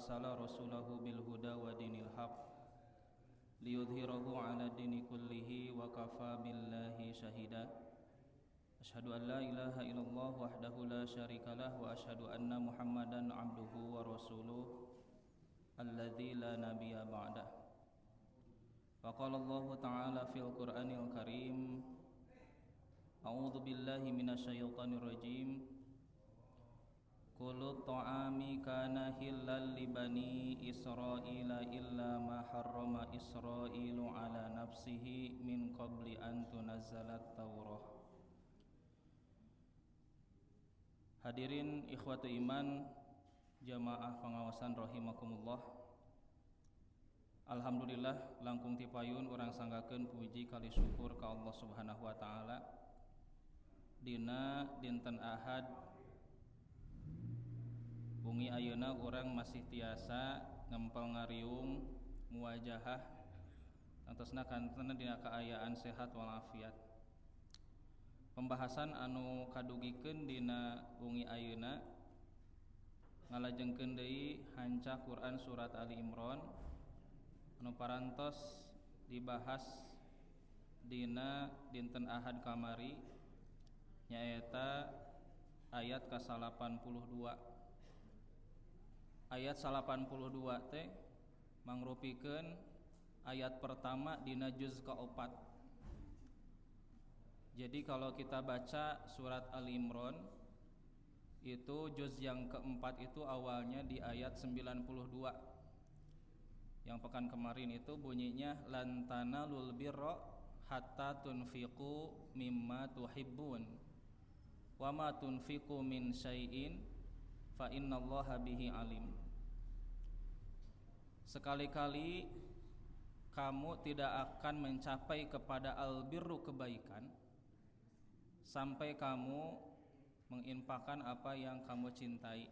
arsala rasulahu bil huda wa dinil haq liyudhhirahu 'ala dini kullihi wa kafa billahi syahida. Asyhadu an la ilaha illallah wahdahu la syarikalah wa asyhadu anna Muhammadan 'abduhu wa rasuluh alladzi la nabiyya ba'dah. Wa qala Allah ta'ala fil Qur'anil Karim, a'udzu billahi minasyaitonir rajim. Kullu ta'ami kana hillal li bani Israila illa ma harrama Israilu ala nafsihi min qabli an tunazzalat Taurah. Hadirin ikhwatu iman, jamaah pengawasan rahimakumullah. Alhamdulillah langkung tipayun urang sanggakeun puji kali syukur ka Allah Subhanahu wa taala. Dina dinten Ahad bungi ayeuna urang masih tiasa ngempel ngariung muwajahah antosna kanten dina kaayaan sehat walafiat. Pembahasan anu kadugikeun dina bungi ayeuna ngalajengkeun deui hanca Quran surat Ali Imran anu parantos dibahas dina dinten Ahad kamari nyaeta ayat ke-82. Ayat 82 teh mangrupikeun ayat pertama dina juz ke-4. Jadi kalau kita baca surat Ali Imran itu juz yang keempat itu awalnya di ayat 92. Yang pekan kemarin itu bunyinya lan tanalul birra hatta tunfiqu mimma tuhibbun wa ma tunfiqu min syai'in fa innallaha bihi alim. Sekali-kali kamu tidak akan mencapai kepada albirru kebaikan sampai kamu menginfakkan apa yang kamu cintai,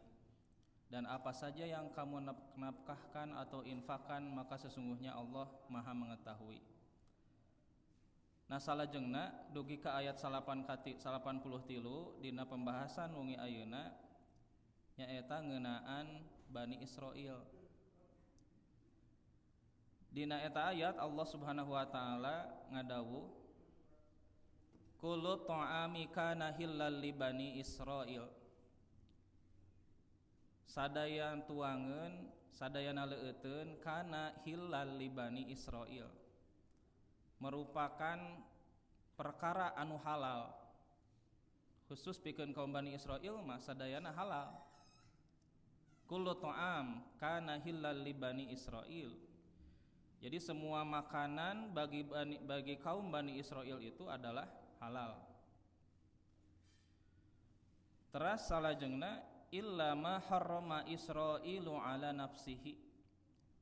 dan apa saja yang kamu nafkahkan atau infakkan maka sesungguhnya Allah Maha mengetahui. Nah salajengna dugi ka ayat 83 dina pembahasan wengi ayeuna nyaeta ngeunaan Bani Israil. Dina eta ayat Allah Subhanahu wa taala ngadawuh kullu ta'ami kana hillal li Bani Israil. Sadaya tuangeun sadayana leueteun kana hillal li Bani Israil, merupakan perkara anu halal khusus pikeun kaum Bani Israil mah sadayana halal. Kullu ta'am kana hillal li Bani Israil. Jadi semua makanan bagi kaum Bani Israil itu adalah halal. Teras salajengna illa ma harrama Israilu ala nafsihi,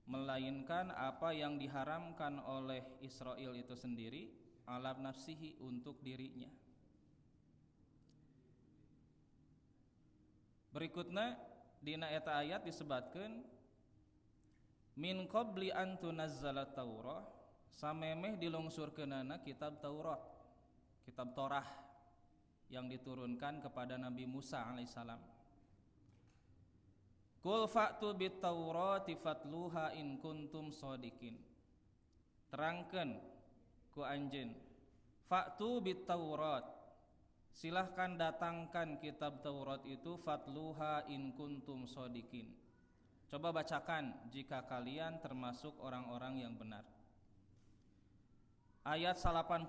melainkan apa yang diharamkan oleh Israil itu sendiri ala nafsihi untuk dirinya. Berikutnya dina eta ayat disebutkeun min qabli an tunazzala Taurah, samemeh dilungsurkeunana kitab Taurat, kitab Torah yang diturunkan kepada Nabi Musa alaihissalam. Qul fa'tu bit Taurati fatluha in kuntum shodiqin. Terangkeun ku anjeun fa'tu bit Taurat, silahkan datangkan kitab Taurat itu fatluha in kuntum shodiqin. Coba bacakan jika kalian termasuk orang-orang yang benar. Ayat 83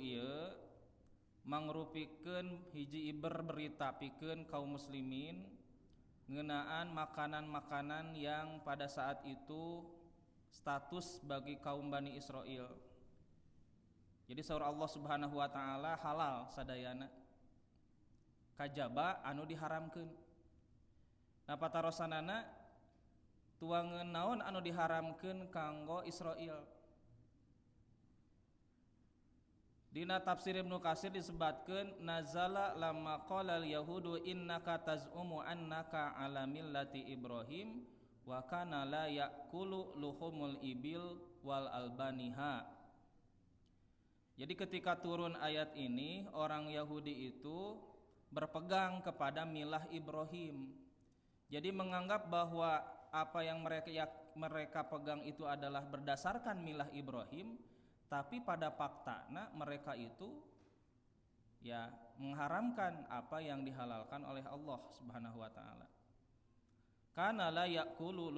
ieu mangrupikeun hiji iber berita pikeun kaum muslimin ngeunaan makanan-makanan yang pada saat itu status bagi kaum Bani Israil. Jadi saur Allah Subhanahu wa taala halal sadayana kajaba anu diharamkeun. Nah patarosanana tuangeun naon anu diharamkeun kanggo Israil. Dina tafsir Ibnu Katsir disebutkeun nazala lamma qala al-yahudu innaka taz'umu annaka ala millati Ibrahim wa kana la ya'kulu luhumul ibil wal albaniha. Jadi ketika turun ayat ini, orang Yahudi itu berpegang kepada milah Ibrahim. Jadi menganggap bahwa apa yang mereka pegang itu adalah berdasarkan milah Ibrahim, tapi pada faktana mereka itu ya mengharamkan apa yang dihalalkan oleh Allah Subhanahu wa taala. Kana la yaqulu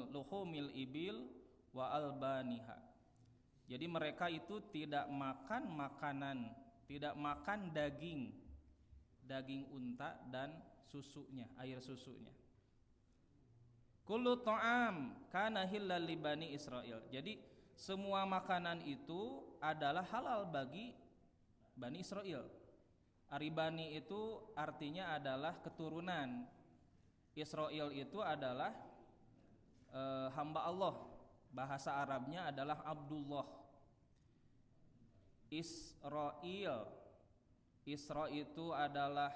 luhumil ibil wa albaniha. Jadi mereka itu tidak makan makanan, tidak makan daging unta dan susunya, air susunya. Kullu ta'am kana halal li bani Israil. Jadi semua makanan itu adalah halal bagi Bani Israil. Aribani itu artinya adalah keturunan. Israil itu adalah hamba Allah. Bahasa Arabnya adalah Abdullah. Isra itu adalah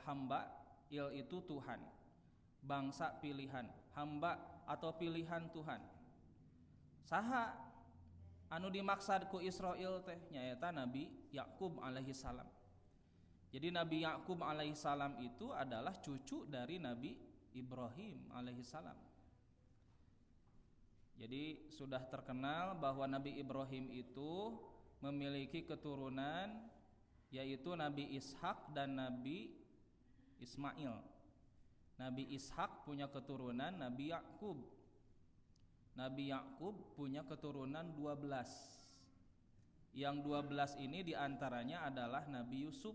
hamba, il itu Tuhan, bangsa pilihan, hamba atau pilihan Tuhan. Saha anu dimaksad ku Israil teh nyaeta Nabi Yakub alaihi salam. Jadi Nabi Yakub alaihi salam itu adalah cucu dari Nabi Ibrahim alaihi salam. Jadi sudah terkenal bahwa Nabi Ibrahim itu memiliki keturunan yaitu Nabi Ishak dan Nabi Ismail. Nabi Ishak punya keturunan Nabi Yakub. Nabi Yakub punya keturunan 12. Yang 12 ini diantaranya adalah Nabi Yusuf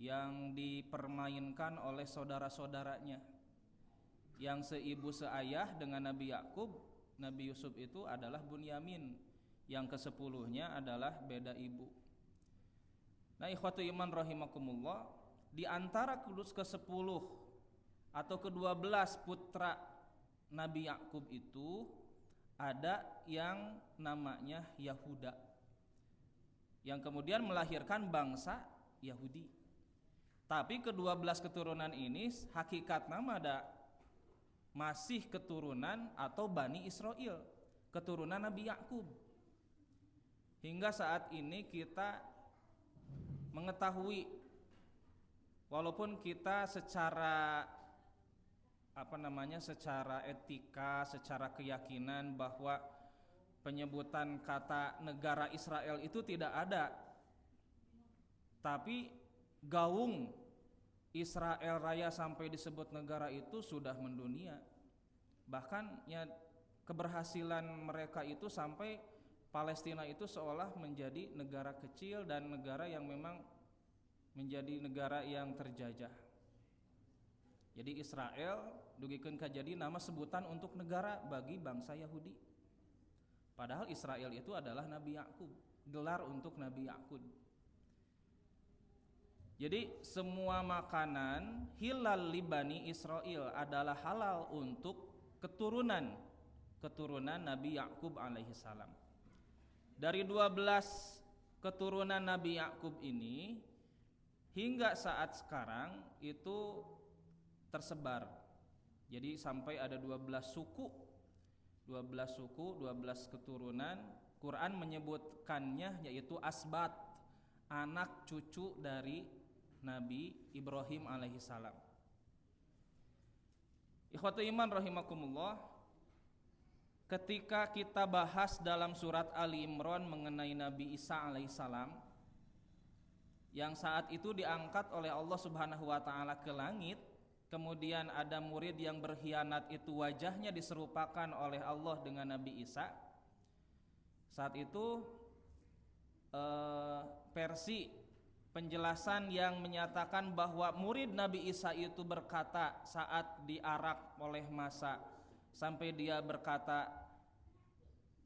yang dipermainkan oleh saudara-saudaranya. Yang seibu seayah dengan Nabi Yakub, Nabi Yusuf itu adalah Bunyamin. Yang ke-10-nya adalah beda ibu. Nah, ikhwatu iman rahimakumullah, di antara kudus ke-10 atau ke-12 putra Nabi Yakub itu ada yang namanya Yahuda, yang kemudian melahirkan bangsa Yahudi. Tapi ke-12 keturunan ini hakikat nama ada masih keturunan atau Bani Israil, keturunan Nabi Yakub. Hingga saat ini kita mengetahui, walaupun kita secara secara etika, secara keyakinan bahwa penyebutan kata negara Israel itu tidak ada, tapi gaung Israel Raya sampai disebut negara itu sudah mendunia. Bahkan ya keberhasilan mereka itu sampai Palestina itu seolah menjadi negara kecil dan negara yang memang menjadi negara yang terjajah. Jadi Israel dugikeun ka jadi nama sebutan untuk negara bagi bangsa Yahudi. Padahal Israel itu adalah Nabi Yakub, gelar untuk Nabi Yakub. Jadi semua makanan hilal li Bani Israil adalah halal untuk keturunan Nabi Yakub alaihi salam. Dari 12 keturunan Nabi Yakub ini hingga saat sekarang itu tersebar. Jadi sampai ada 12 suku, 12 keturunan. Quran menyebutkannya yaitu asbat, anak cucu dari Nabi Ibrahim alaihi salam. Ikhwatu iman rahimakumullah, ketika kita bahas dalam surat Ali Imran mengenai Nabi Isa alaihi salam yang saat itu diangkat oleh Allah Subhanahu wa taala ke langit, kemudian ada murid yang berkhianat itu wajahnya diserupakan oleh Allah dengan Nabi Isa. Saat itu versi penjelasan yang menyatakan bahwa murid Nabi Isa itu berkata saat diarak oleh massa, sampai dia berkata,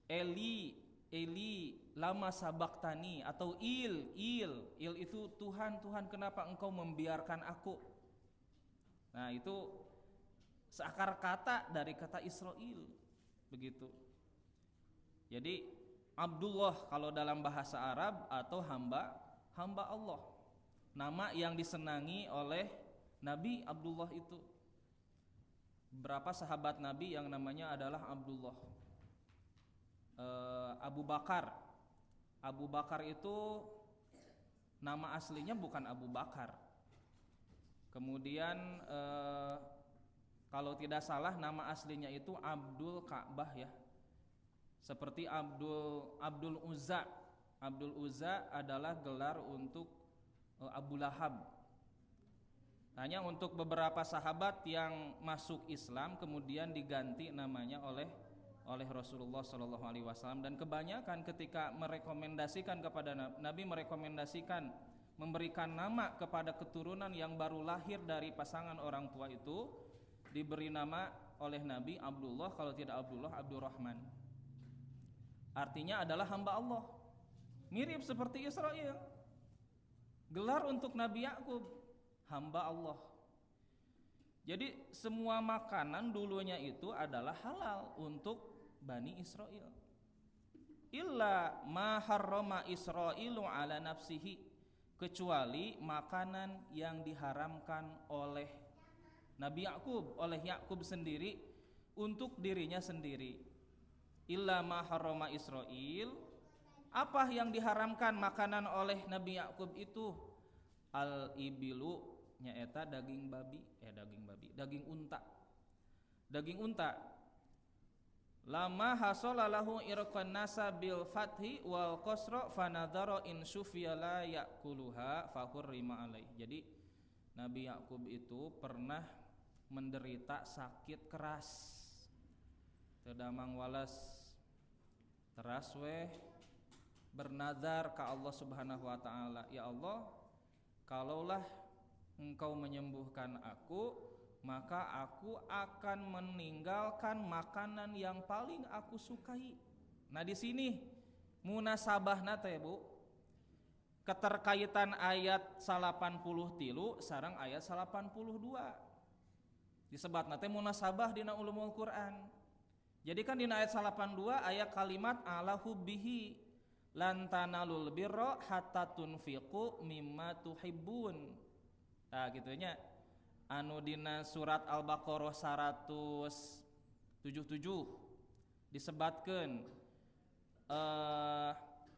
Eli, Eli, lama sabaktani, atau Il itu Tuhan, kenapa engkau membiarkan aku? Nah, itu seakar kata dari kata Israel, begitu. Jadi Abdullah kalau dalam bahasa Arab atau hamba Allah, nama yang disenangi oleh Nabi Abdullah itu. Berapa sahabat Nabi yang namanya adalah Abdullah. Abu Bakar itu nama aslinya bukan Abu Bakar. Kemudian Kalau tidak salah nama aslinya itu Abdul Ka'bah ya. Seperti Abdul Uzza. Abdul Uzza adalah gelar untuk Abu Lahab. Hanya untuk beberapa sahabat yang masuk Islam kemudian diganti namanya oleh Rasulullah Shallallahu Alaihi Wasallam, dan kebanyakan ketika merekomendasikan kepada Nabi merekomendasikan memberikan nama kepada keturunan yang baru lahir dari pasangan orang tua itu diberi nama oleh Nabi Abdullah, kalau tidak Abdullah, Abdurrahman. Artinya adalah hamba Allah. Mirip seperti Israel. Gelar untuk Nabi Yakub, hamba Allah. Jadi semua makanan dulunya itu adalah halal untuk Bani Israel. Illa ma harrama Israilu ala nafsihi, kecuali makanan yang diharamkan oleh Nabi Yakub, oleh Yakub sendiri untuk dirinya sendiri. Illa ma harrama Israil, apa yang diharamkan makanan oleh Nabi Yakub itu? Al ibilu, nyaeta daging unta. Lama hasolalahu irqan nasa bil fathi wal qasra fanadhara in syufiya la yakuluha fahurrima alai. Jadi Nabi Yakub itu pernah menderita sakit keras. Tedamang walas teras weh bernazar ke Allah Subhanahu wa taala, ya Allah, kalaulah Engkau menyembuhkan aku, maka aku akan meninggalkan makanan yang paling aku sukai. Nah di sini munasabahna teh Bu, keterkaitan ayat 83 sareng ayat 82. Disebatna teh munasabah dina ulumul Quran. Jadi kan dina ayat 82 ayat kalimat ala hubbihi lan tanalul birra hatta tunfiqu mimma tuhibbun. Nah gitunya anu dina surat Al-Baqarah 177 disebatkeun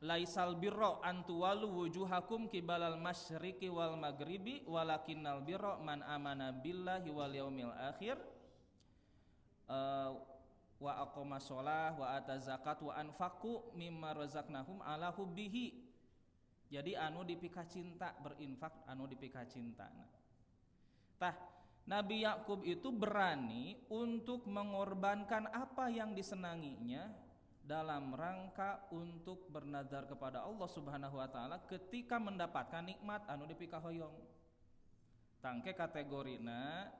laisal birra an tuwallu wujuhakum qibalal masyriqi wal maghribi walakinnal birra man amana billahi wal yaumil akhir wa aqama sholah wa ata zakat wa anfaqu mimma razaqnahum ala hubbihi. Jadi anu dipika cinta, berinfak anu dipika cinta. Tah Nabi Yakub itu berani untuk mengorbankan apa yang disenanginya dalam rangka untuk bernazar kepada Allah Subhanahu wa taala ketika mendapatkan nikmat anu dipika hoyong. Tangke kategorina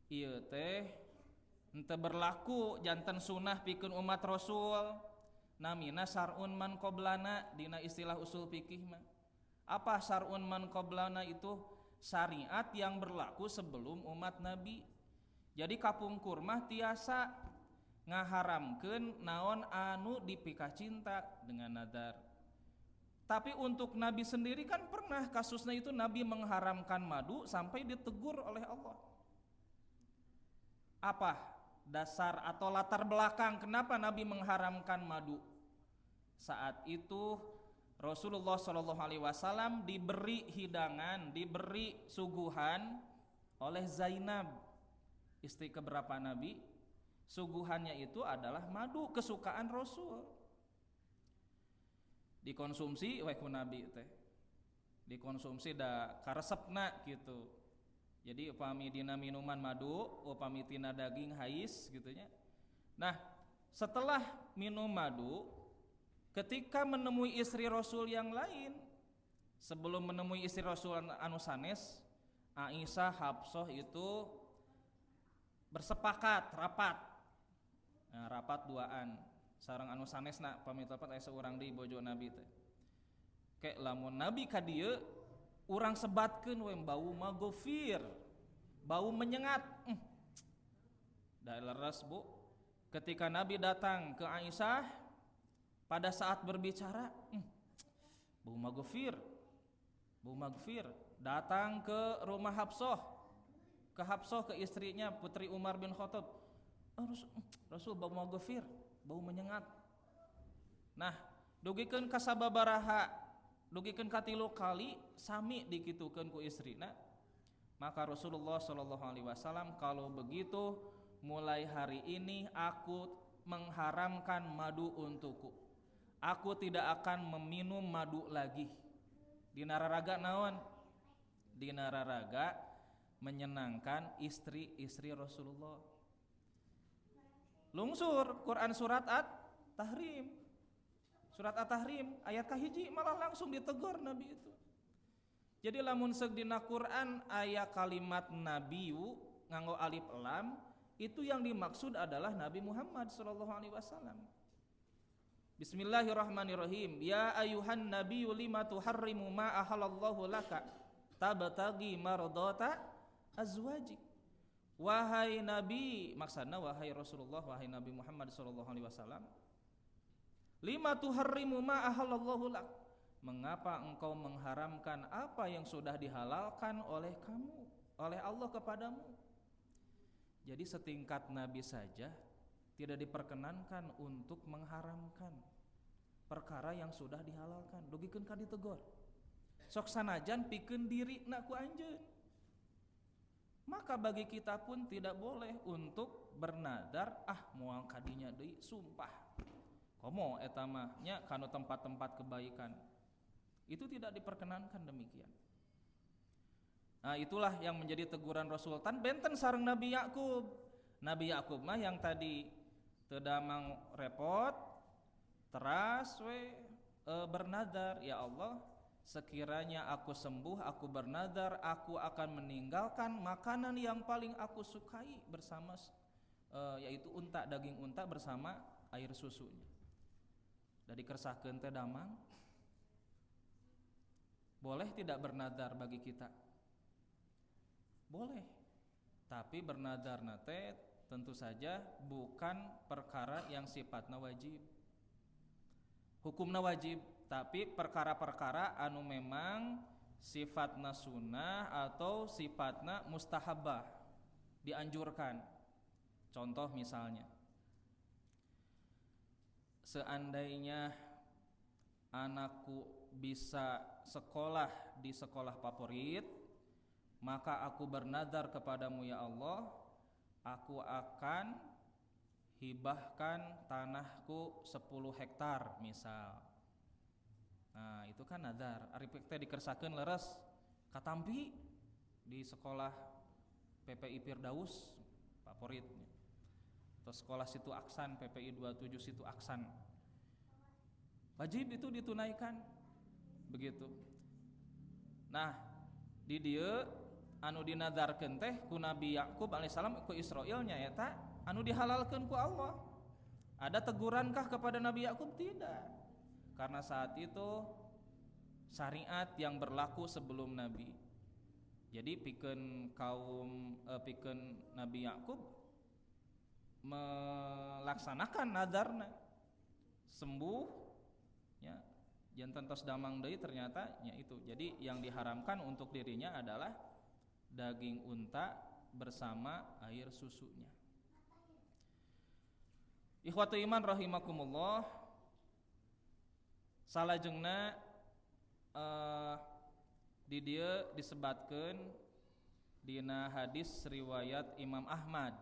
ieu teh henteu berlaku janten sunah pikeun umat Rasul, namina syar'un man qoblana dina istilah usul fikih mah. Apa syar'un man qoblana itu? Syariat yang berlaku sebelum umat Nabi. Jadi kapungkur mah tiasa ngaharamkeun naon anu dipikah cinta dengan nadar. Tapi untuk Nabi sendiri kan pernah kasusnya itu Nabi mengharamkan madu sampai ditegur oleh Allah. Apa dasar atau latar belakang kenapa Nabi mengharamkan madu? Saat itu Rasulullah Shallallahu Alaihi Wasallam diberi hidangan, diberi suguhan oleh Zainab, istri keberapa Nabi. Suguhannya itu adalah madu, kesukaan Rasul. Dikonsumsi oleh Nabi teh, dikonsumsi da karesepna gitu. Jadi upami dina minuman madu, upami tina daging hais gitunya. Nah setelah minum madu, ketika menemui istri Rasul yang lain, sebelum menemui istri Rasul anu sanes, Aisyah, Hafsah itu bersepakat rapat. Nah, rapat duaan sareng anu sanesna pamitopat aya seurang di bojo Nabi teh. Kek lamun Nabi ka dieu urang sebatkeun we bau magofir, bau menyengat. Da leres Bu. Ketika Nabi datang ke Aisyah pada saat berbicara, bau magfir, datang ke rumah Hafsah, ke istrinya putri Umar bin Khattab. Rasul bau magfir, bau menyengat. Nah, dugikeun ka sababaraha, dugikeun ka 3 kali sami dikitukeun ku istrina. Maka Rasulullah Shallallahu Alaihi Wasallam, kalau begitu mulai hari ini aku mengharamkan madu untukku. Aku tidak akan meminum madu lagi. Dina raraga naon? Dina raraga menyenangkan istri-istri Rasulullah. Lungsur Quran surat At-Tahrim. Surat At-Tahrim ayat kahiji malah langsung ditegur Nabi itu. Jadi lamun seug dina Quran aya kalimat nabiyu nganggo alif lam, itu yang dimaksud adalah Nabi Muhammad sallallahu alaihi wasallam. Bismillahirrahmanirrahim. Ya ayuhan nabiyyu lima tuharrimu ma ahallallahu laka tabtagi mardata azwajik. Wahai Nabi, maksudna wahai Rasulullah, wahai Nabi Muhammad sallallahu alaihi wasallam. Lima tuharrimu ma ahallallahu lak. Mengapa engkau mengharamkan apa yang sudah dihalalkan oleh kamu, oleh Allah kepadamu? Jadi setingkat Nabi saja tidak diperkenankan untuk mengharamkan perkara yang sudah dihalalkan. Dugikeun ka ditegur. Sok sanajan pikeun diri na ku anjeun. Maka bagi kita pun tidak boleh untuk bernadar moal kadinya deui sumpah. Komo eta mah nya kana tempat-tempat kebaikan. Itu tidak diperkenankan demikian. Nah, itulah yang menjadi teguran Rasul. Tan benten sareng Nabi Yakub. Nabi Yakub mah yang tadi teu damang repot, teras we bernadar, ya Allah, sekiranya aku sembuh, aku bernadar, aku akan meninggalkan makanan yang paling aku sukai bersama yaitu unta, daging unta bersama air susunya. Da dikersahkeun teh damang. Boleh tidak bernadar bagi kita? Boleh. Tapi bernadar nate tentu saja bukan perkara yang sifatna wajib. Hukumna wajib, tapi perkara-perkara anu memang sifatna sunnah atau sifatna mustahabah, dianjurkan. Contoh misalnya, seandainya anakku bisa sekolah di sekolah favorit, maka aku bernadar kepadamu ya Allah, aku akan hibahkan tanahku 10 hektar misal. Nah itu kan nadar. Ari teh dikersakeun leres katampi di sekolah PPI Firdaus favoritnya, atau sekolah Situ Aksan PPI 27 Situ Aksan. Wajib itu ditunaikan begitu. Nah di dieu anu dinadarkeun teh ku Nabi Yakub alaihissalam ku Israilnya eta anu dihalalkeun ku Allah. Ada tegurankah kepada Nabi Yakub? Tidak. Karena saat itu syariat yang berlaku sebelum Nabi. Jadi pikeun Nabi Yakub melaksanakan nadarna, sembuh ya, jantan tos damang deui ternyata nya itu. Jadi yang diharamkan untuk dirinya adalah daging unta bersama air susunya. Ikhwatu iman rahimakumullah, salajengna di dieu disebatkeun dina hadis riwayat Imam Ahmad.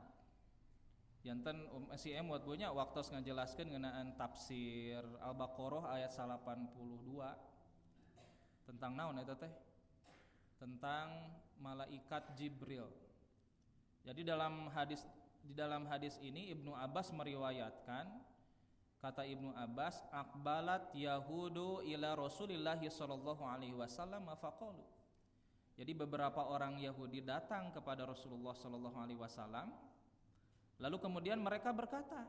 Janten si emot punya waktu ngajelaskeun ngeunaan tafsir Al-Baqarah ayat 82 tentang naon eta teh? Tentang malaikat Jibril. Jadi di dalam hadis ini Ibnu Abbas meriwayatkan, kata Ibnu Abbas, aqbalat yahudu ila Rasulillah sallallahu alaihi wasallam faqalu. Jadi beberapa orang Yahudi datang kepada Rasulullah sallallahu alaihi wasallam. Lalu kemudian mereka berkata,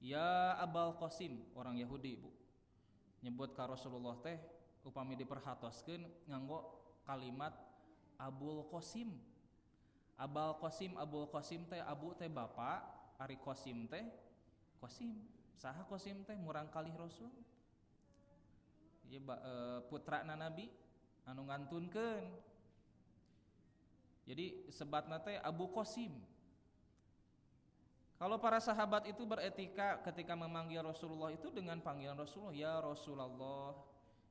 ya Abul Qasim, orang Yahudi Bu, nyebut ka Rasulullah teh upami diperhatoskeun nganggo kalimat Abul Qasim. Abul Qasim teh abu teh bapak, ari Qasim teh Qasim. Saha Qasim teh murang kalih Rasul. Ieu putrana Nabi anu ngantunkeun. Jadi sebatna teh Abu Qasim. Kalau para sahabat itu beretika ketika memanggil Rasulullah itu dengan panggilan Rasulullah, ya Rasulullah.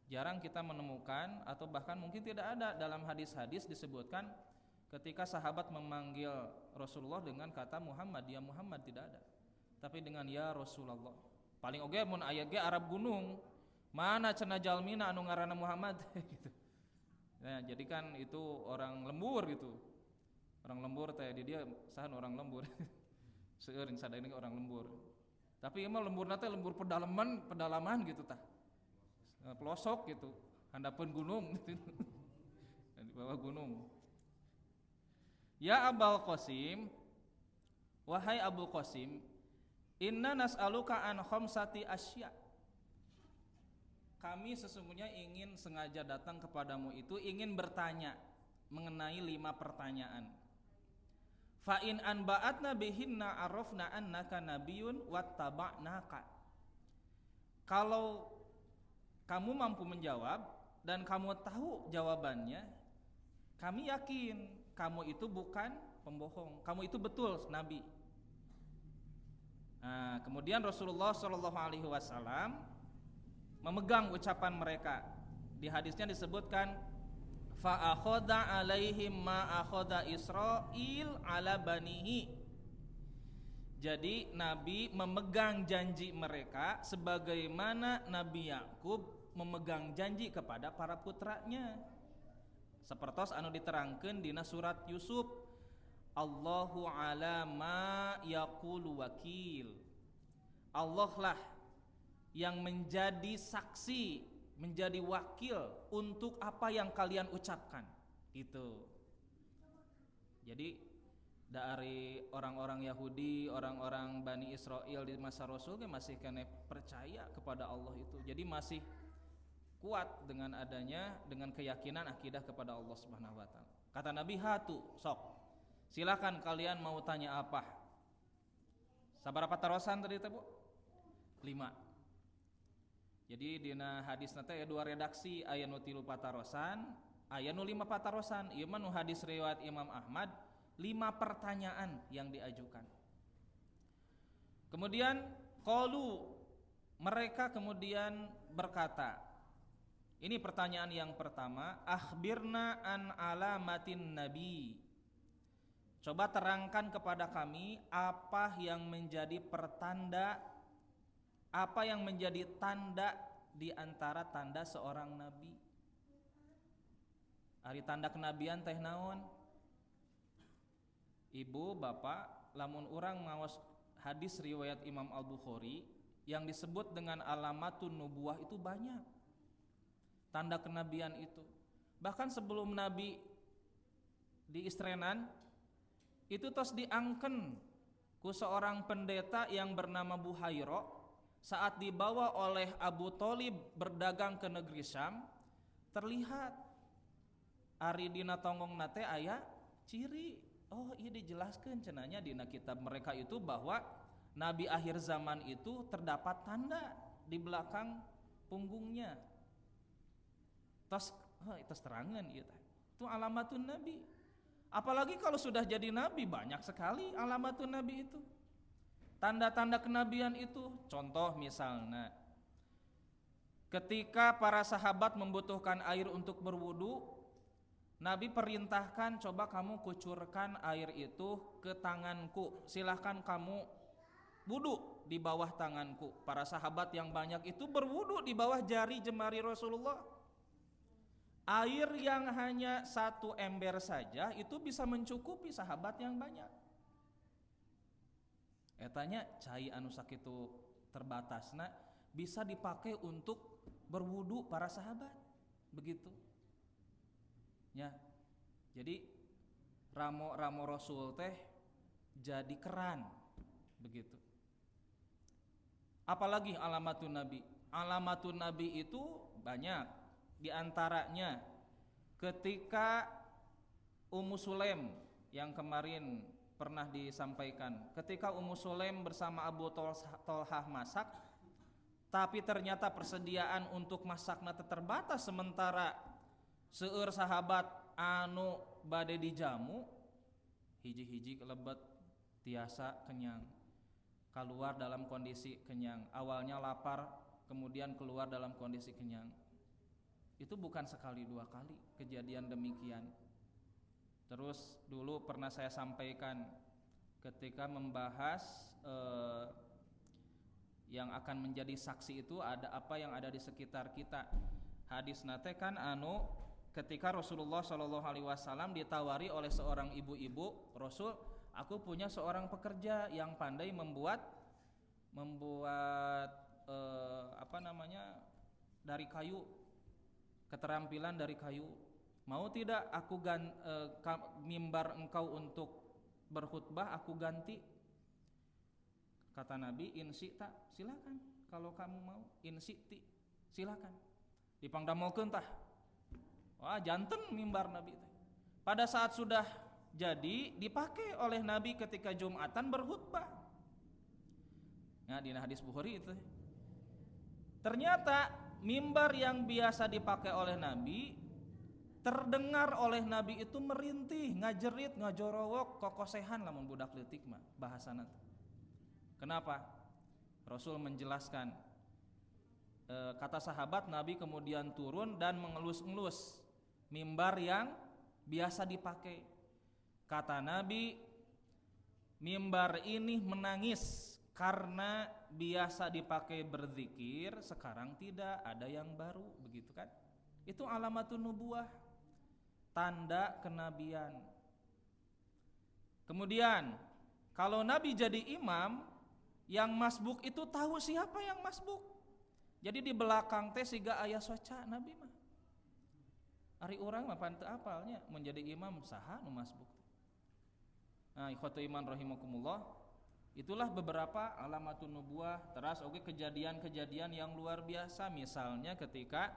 Jarang kita menemukan atau bahkan mungkin tidak ada dalam hadis-hadis disebutkan ketika sahabat memanggil Rasulullah dengan kata Muhammad, ya Muhammad, tidak ada, tapi dengan ya Rasulullah. Paling oge mun aya ge Arab gunung, mana cenah jalmina anu ngaranna Muhammad gitu. Nah, jadi kan itu orang lembur gitu. Orang lembur teh di dia sahan orang lembur. Seueur sadayana ge orang lembur. Tapi emang lemburna teh lembur pedalaman gitu tah. Pelosok gitu, handapeun gunung gitu. Di bawah gunung. Ya Abul Qasim, wahai Abul Qasim, inna nas'aluka an khamsati asya. Kami sesungguhnya ingin sengaja datang kepadamu itu ingin bertanya mengenai 5 pertanyaan. Fa in anba'atna bihinna arafna annaka nabiyyun wattaba'naka. Kalau kamu mampu menjawab dan kamu tahu jawabannya, kami yakin kamu itu bukan pembohong, kamu itu betul nabi. Nah, kemudian Rasulullah SAW memegang ucapan mereka. Di hadisnya disebutkan fa akhadha alaihim ma akhadha Israil ala banihi. Jadi Nabi memegang janji mereka sebagaimana Nabi Yakub memegang janji kepada para putranya. Sapertos anu diterangkeun dina surat Yusuf, Allahu ala ma yaqulu wakil. Allah lah yang menjadi saksi, menjadi wakil untuk apa yang kalian ucapkan. Gitu. Jadi dari orang-orang Yahudi, orang-orang Bani Israel di masa Rasul masih kena percaya kepada Allah itu. Jadi masih kuat dengan adanya, dengan keyakinan akidah kepada Allah Subhanahu wa taala. Kata Nabi, hatu, sok. Silakan kalian mau tanya apa. Sabaraha patarosan tadi teh, Bu? 5. Jadi dina hadis nanti aya 2 redaksi, aya nu 3 patarosan, aya nu 5 patarosan. Ieu mah nu hadis riwayat Imam Ahmad, 5 pertanyaan yang diajukan. Kemudian qalu, mereka kemudian berkata, ini pertanyaan yang pertama, akhbirna an alamatin nabi. Coba terangkan kepada kami apa yang menjadi pertanda, apa yang menjadi tanda di antara tanda seorang nabi. Ari tanda kenabian teh naon? Ibu, bapak, lamun urang ngaos hadis riwayat Imam Al-Bukhari yang disebut dengan alamatun nubuwah itu banyak. Tanda kenabian itu. Bahkan sebelum Nabi diistrenan itu tos diangken ku seorang pendeta yang bernama Buhairo saat dibawa oleh Abu Thalib berdagang ke negeri Syam, terlihat ari dina tonggongna teh aya ciri. Oh, iya dijelaskan cenanya dina kitab mereka itu bahwa Nabi akhir zaman itu terdapat tanda di belakang punggungnya. Tos terangan ieu teh. Itu alamatun nabi. Apalagi kalau sudah jadi nabi, banyak sekali alamatun nabi itu. Tanda-tanda kenabian itu. Contoh misalnya, ketika para sahabat membutuhkan air untuk berwudu, Nabi perintahkan, coba kamu kucurkan air itu ke tanganku. Silahkan kamu wudu di bawah tanganku. Para sahabat yang banyak itu berwudu di bawah jari jemari Rasulullah. Air yang hanya 1 ember saja itu bisa mencukupi sahabat yang banyak. Etanya cai anu sakitu terbatasna bisa dipakai untuk berwudu para sahabat. Begitu. Ya, jadi ramo Rasul teh jadi keran, begitu. Apalagi alamatun Nabi. Alamatun Nabi itu banyak. Di antaranya ketika Ummu Sulaim yang kemarin pernah disampaikan, ketika Ummu Sulaim bersama Abu Thalhah masak, tapi ternyata persediaan untuk masakna terbatas sementara seueur sahabat anu bade dijamu hiji-hiji kelebet tiasa kenyang, keluar dalam kondisi kenyang. Awalnya lapar, kemudian keluar dalam kondisi kenyang. Itu bukan sekali 2 kali kejadian demikian. Terus dulu pernah saya sampaikan ketika membahas yang akan menjadi saksi itu ada apa yang ada di sekitar kita. Hadis nate kan ketika Rasulullah Shallallahu Alaihi Wasallam ditawari oleh seorang ibu-ibu, Rasul, aku punya seorang pekerja yang pandai membuat dari kayu, keterampilan dari kayu. Mau tidak aku mimbar engkau untuk berkhutbah aku ganti? Kata Nabi, in syi'ta, silakan. Kalau kamu mau, in syi'ti, silakan. Dipangdamelkeun tah. Wah, janten mimbar Nabi. Pada saat sudah jadi dipakai oleh Nabi ketika Jumatan berkhutbah. Nah, di hadis Bukhari itu. Ternyata mimbar yang biasa dipakai oleh Nabi terdengar oleh Nabi itu merintih, ngajerit, ngajorowok, kokosehan lamun budak leutik mah bahasana. Kenapa? Rasul menjelaskan, kata sahabat, Nabi kemudian turun dan mengelus-elus mimbar yang biasa dipakai. Kata Nabi, mimbar ini menangis karena biasa dipakai berzikir, sekarang tidak, ada yang baru, begitu kan? Itu alamatun nubuwah, tanda kenabian. Kemudian kalau Nabi jadi imam, yang masbuk itu tahu siapa yang masbuk. Jadi di belakang teh siga aya soca Nabi mah. Ari urang mah panteu apalnya menjadi imam saha nu masbuk. Nah, ikhwatu iman rahimakumullah, itulah beberapa alamatun nubuwah. Terus oke kejadian-kejadian yang luar biasa, misalnya ketika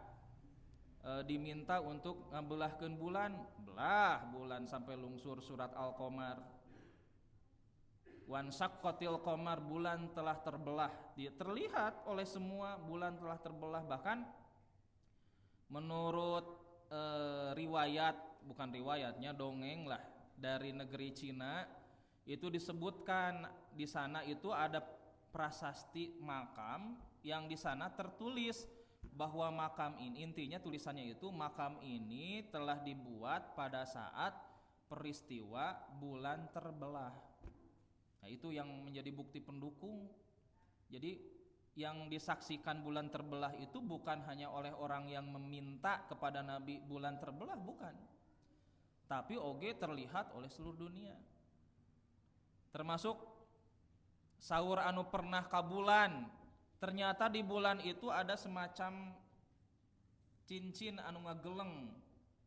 diminta untuk ngabelahkeun bulan, belah bulan sampai lungsur surat Al-Qamar. Wan syaqqatil qamar, bulan telah terbelah. Terlihat oleh semua bulan telah terbelah. Bahkan menurut riwayat, bukan riwayatnya, dongeng lah dari negeri Cina, itu disebutkan di sana itu ada prasasti makam yang di sana tertulis bahwa makam ini, intinya tulisannya itu makam ini telah dibuat pada saat peristiwa bulan terbelah. Nah, itu yang menjadi bukti pendukung. Jadi yang disaksikan bulan terbelah itu bukan hanya oleh orang yang meminta kepada Nabi bulan terbelah, bukan, tapi oge terlihat oleh seluruh dunia. Termasuk sahur anu pernah ka bulan, ternyata di bulan itu ada semacam cincin anu ngageleng,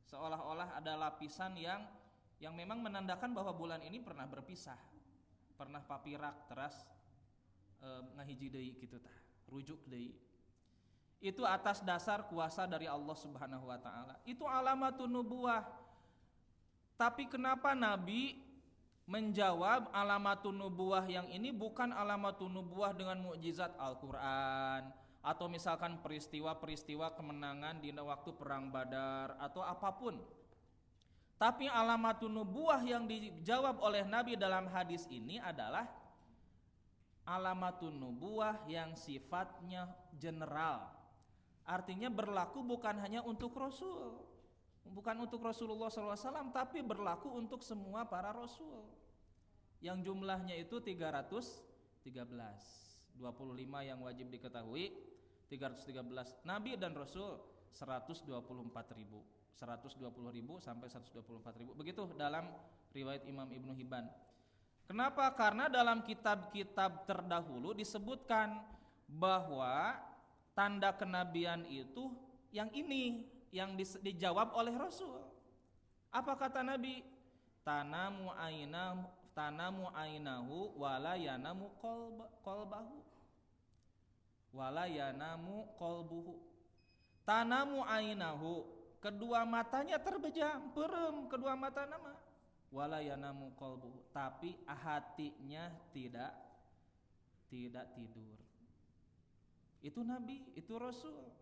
seolah-olah ada lapisan yang memang menandakan bahwa bulan ini pernah berpisah, pernah papirak, teras ngahiji deui kitu tah, rujuk deui. Itu atas dasar kuasa dari Allah Subhanahu wa taala. Itu alamatun nubuwah. Tapi kenapa Nabi menjawab alamatun nubuwah yang ini bukan alamatun nubuwah dengan mukjizat Al-Qur'an atau misalkan peristiwa-peristiwa kemenangan di waktu perang Badar atau apapun. Tapi alamatun nubuwah yang dijawab oleh Nabi dalam hadis ini adalah alamatun nubuwah yang sifatnya general. Artinya berlaku bukan hanya untuk Rasul, bukan untuk Rasulullah SAW, tapi berlaku untuk semua para Rasul. Yang jumlahnya itu 313, 25 yang wajib diketahui, 313 Nabi dan Rasul 124.000 sampai 124.000. Begitu dalam riwayat Imam Ibnu Hibban. Kenapa? Karena dalam kitab-kitab terdahulu disebutkan bahwa tanda kenabian itu yang ini yang dijawab oleh Rasul. Apa kata Nabi? Tanamu ainahu wala yanamu qalbahu. Wala yanamu qalbuhu. Tanamu ainahu, kedua matanya terbejam, perem kedua mata nama. Wala yanamu qalbuhu, tapi hatinya tidak tidur. Itu Nabi, itu Rasul.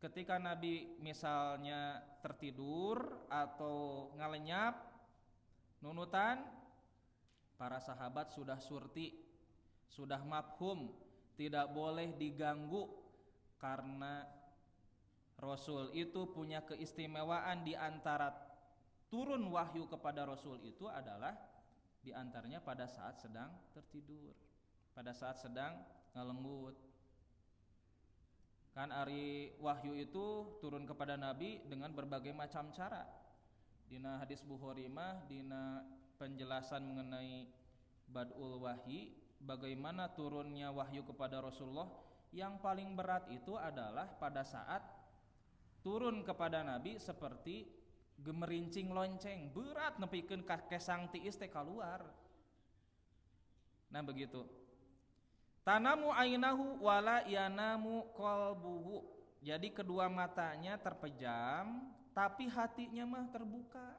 Ketika Nabi misalnya tertidur atau ngalenyap, nunutan, para sahabat sudah surti, sudah mafhum, tidak boleh diganggu, karena Rasul itu punya keistimewaan di antara turun wahyu kepada Rasul itu adalah diantaranya pada saat sedang tertidur, pada saat sedang ngalembut. Kan ari wahyu itu turun kepada Nabi dengan berbagai macam cara. Dina hadis Bukhari mah dina penjelasan mengenai badul wahyi, bagaimana turunnya wahyu kepada Rasulullah, yang paling berat itu adalah pada saat turun kepada Nabi seperti gemerincing lonceng, berat nepikeun kesang tiis teh keluar. Nah begitu. Tanamu ainahu wala yanamu qalbuhu. Jadi kedua matanya terpejam, tapi hatinya mah terbuka.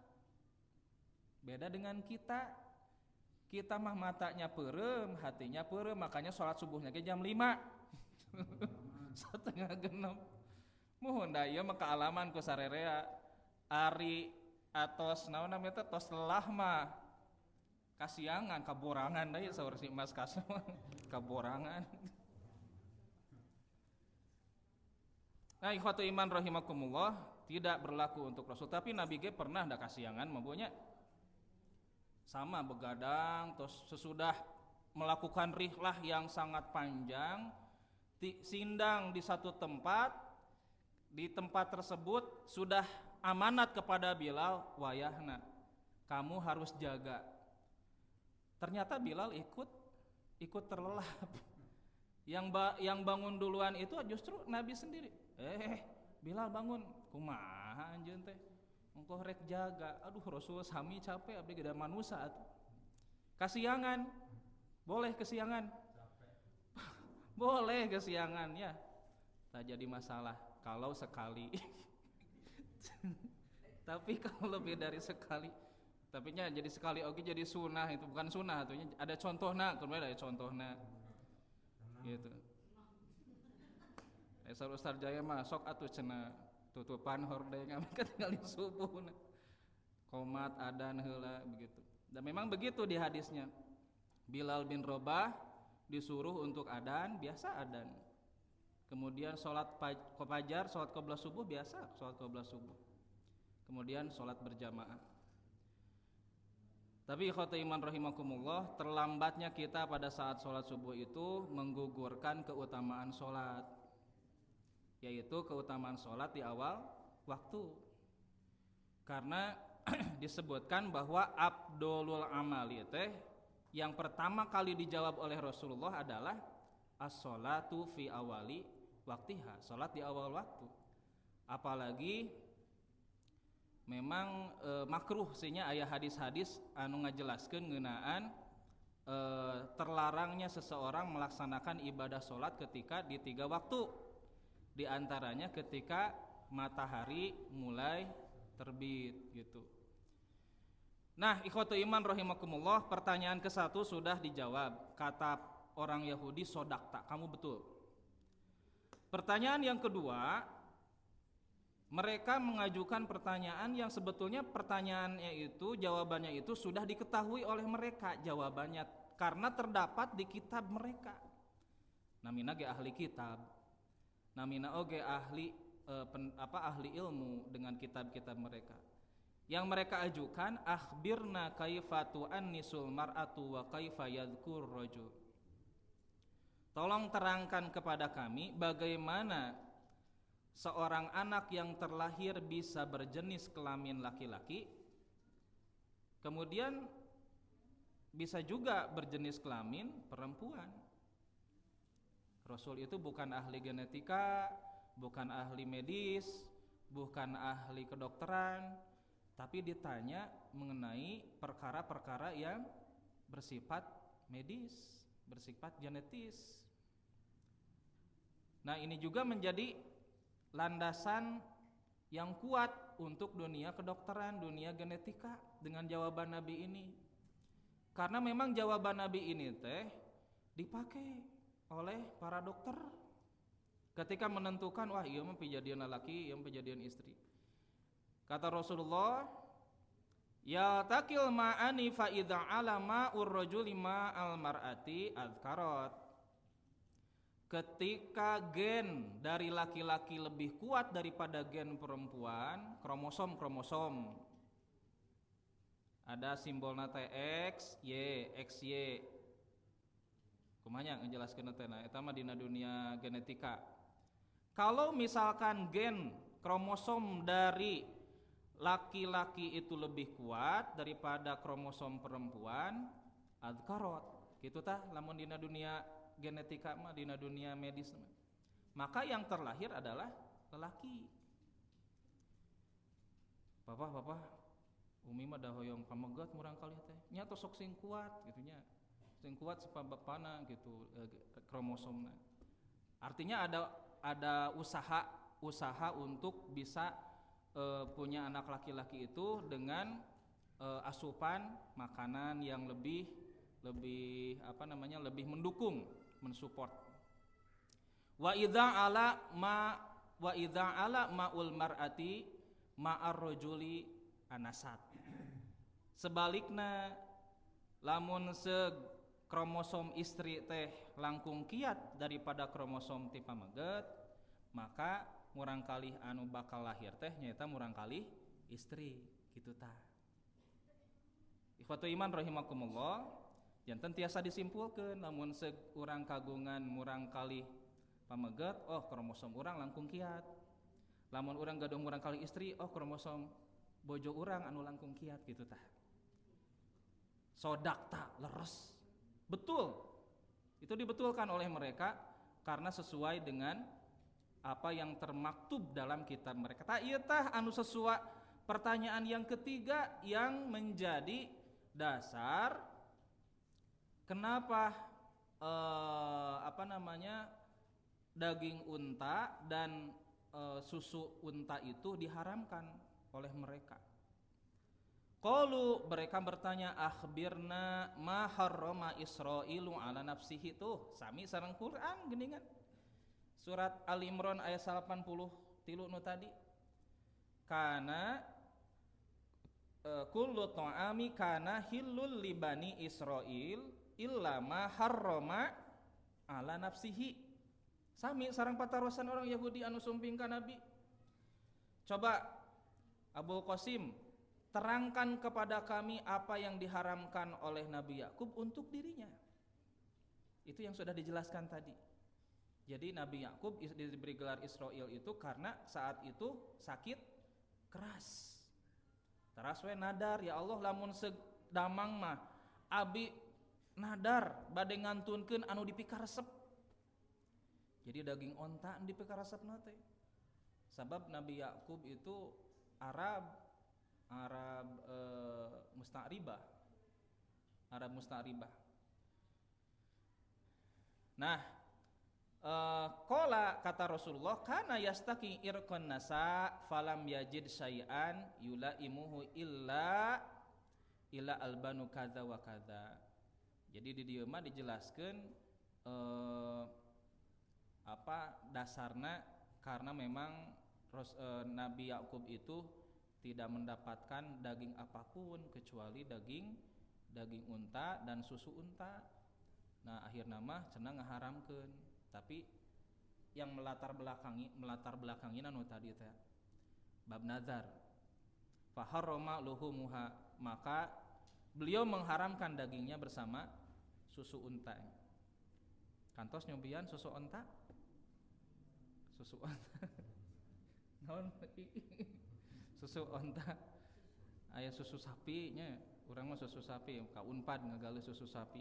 Beda dengan kita. Kita mah matanya perem, hatinya perem, makanya sholat subuhnya ke jam 5. Setengah genep. Muhun da ieu mah kaalaman ku sarerea. Ari atos naon namanya teh tos lelah mah kasiangan, kaborangan deui saur si Mas Kasem. Kaborangan. Nah, ikhwatu iman rahimakumullah, tidak berlaku untuk Rasul, tapi Nabi ge pernah da kasiangan mampunya sama begadang terus sesudah melakukan rihlah yang sangat panjang, sindang di satu tempat, di tempat tersebut sudah amanat kepada Bilal, wayahna kamu harus jaga. Ternyata Bilal ikut terlelap. Yang bangun duluan itu justru Nabi sendiri. Bilal bangun, kumaha anjeun teh? Engkau rek jaga. Aduh Rasul sami capek abdi geda manusia atuh. Kasiangan. Boleh kesiangan. Boleh kesiangan ya. Tak jadi masalah kalau sekali. Tapi kalau lebih dari sekali, tapi nya jadi sekali oke jadi sunnah, itu bukan sunnah atunya ada contohna, kemudian ada contohna. Gitu. Ustaz Jaya mah sok atuh cenah tutupan hordeng kan tinggal subuhna. Qomat adan heula begitu. Dan memang begitu di hadisnya. Bilal bin Rabah disuruh untuk adan, biasa adan. Kemudian sholat fajar, sholat qobliyah subuh biasa, sholat qobliyah subuh. Kemudian sholat berjamaah. Tapi ikhwata iman rahimakumullah, terlambatnya kita pada saat sholat subuh itu menggugurkan keutamaan sholat, yaitu keutamaan sholat di awal waktu. Karena disebutkan bahwa abdolul amali teh yang pertama kali dijawab oleh Rasulullah adalah as-sholatu fi awali waktiha, sholat di awal waktu. Apalagi memang makruh sehingga aya hadis-hadis anu ngajelaskeun ngeunaan terlarangnya seseorang melaksanakan ibadah sholat ketika di 3 waktu, di antaranya ketika matahari mulai terbit gitu. Nah, ikhwatu iman rahimakumullah, pertanyaan ke-1 sudah dijawab. Kata orang Yahudi, sodakta, kamu betul. Pertanyaan yang kedua, mereka mengajukan pertanyaan yang sebetulnya pertanyaannya itu, jawabannya itu sudah diketahui oleh mereka jawabannya, karena terdapat di kitab mereka. Namina ge ahli kitab, namina oge ahli ahli ilmu dengan kitab-kitab mereka. Yang mereka ajukan, akhbirna kaifa tu'annisul mar'atu wa kaifa yadhkur rajul. Tolong terangkan kepada kami bagaimana seorang anak yang terlahir bisa berjenis kelamin laki-laki, kemudian bisa juga berjenis kelamin perempuan. Rasul itu bukan ahli genetika, bukan ahli medis, bukan ahli kedokteran, tapi ditanya mengenai perkara-perkara yang bersifat medis, bersifat genetis. Nah, ini juga menjadi landasan yang kuat untuk dunia kedokteran, dunia genetika dengan jawaban Nabi ini. Karena memang jawaban Nabi ini teh dipakai oleh para dokter ketika menentukan, wah ieu mah pijadian laki, ieu mah pijadian istri. Kata Rasulullah, ya takil ma'ani fa idza alama urrajuli ma al-mar'ati azkarat. Ketika gen dari laki-laki lebih kuat daripada gen perempuan, kromosom, Ada simbolna teh X, Y, XY. Kumaha ngejelaskeun teh eta mah dina dunia genetika. Kalau misalkan gen kromosom dari laki-laki itu lebih kuat daripada kromosom perempuan, adkarot. Kitu tah lamun dina dunia genetika mah, dina dunia medis mah. Maka yang terlahir adalah lelaki. Papa, umi mah dah hoyong pamegat murang kali teh. Nya tos sok sing kuat gitu nya. Sing kuat sababana gitu kromosomna. Artinya ada usaha untuk bisa punya anak laki-laki itu dengan asupan makanan yang lebih lebih mendukung, mensupport. Wa idza ala ma'ul mar'ati ma'ar rajuli anasat. Sebalikna lamun kromosom istri teh langkung kiat daripada kromosom ti pameget, maka murang kalih anu bakal lahir teh nyaeta murang kalih istri kitu tah. Ikhwatu iman rahimakumullah, janten tiasa disimpulkeun lamun urang kagungan murang kalih pameget, oh kromosom urang langkung kiat. Lamun urang gaduh murang kalih istri, oh kromosom bojo urang anu langkung kiat gitu tah. Sodak tak leres. Betul. Itu dibetulkan oleh mereka karena sesuai dengan apa yang termaktub dalam kitab mereka. Tak ieu tah anu sesuai pertanyaan yang ketiga yang menjadi dasar kenapa daging unta dan susu unta itu diharamkan oleh mereka. Qalu mereka bertanya akhbirna ma harrama Israilu ala nafsihi tuh sami sareng Quran geuningan. Surat Ali Imran ayat 83 nu tadi. Kana kullu ta'ami kana hillul li bani Israil illa ma harrama ala nafsihi. Sami sareng patarosan orang Yahudi anu sumping ka Nabi. Coba Abul Qasim terangkan kepada kami apa yang diharamkan oleh Nabi Yakub untuk dirinya. Itu yang sudah dijelaskan tadi. Jadi Nabi Yakub diberi gelar Israil itu karena saat itu sakit keras. Teras we nadar, ya Allah lamun sedamang mah abi nadar bade ngantunkeun anu dipikaresep. Jadi daging onta anu dipikaresepna teh. Sabab Nabi Yakub itu Arab musta'ribah. Nah, qala kata Rasulullah kana yastaqi irqan nasa falam yajid syai'an yulaimuhu illa albanu kadza wa kadza. Jadi di dieu mah dijelaskeun dasarna karena memang Nabi Yakub itu tidak mendapatkan daging apapun kecuali daging unta dan susu unta. Nah, akhirna mah cenah ngaharamkeun. Tapi yang melatar belakangina nu tadi teh bab nazar. Fa harrama luhumuha, maka beliau mengharamkan dagingnya bersama susu unta. Kantos nyobian susu unta? Naon susu unta aya susu sapi nya, urang mah susu sapi ka Unpad ngagale susu sapi.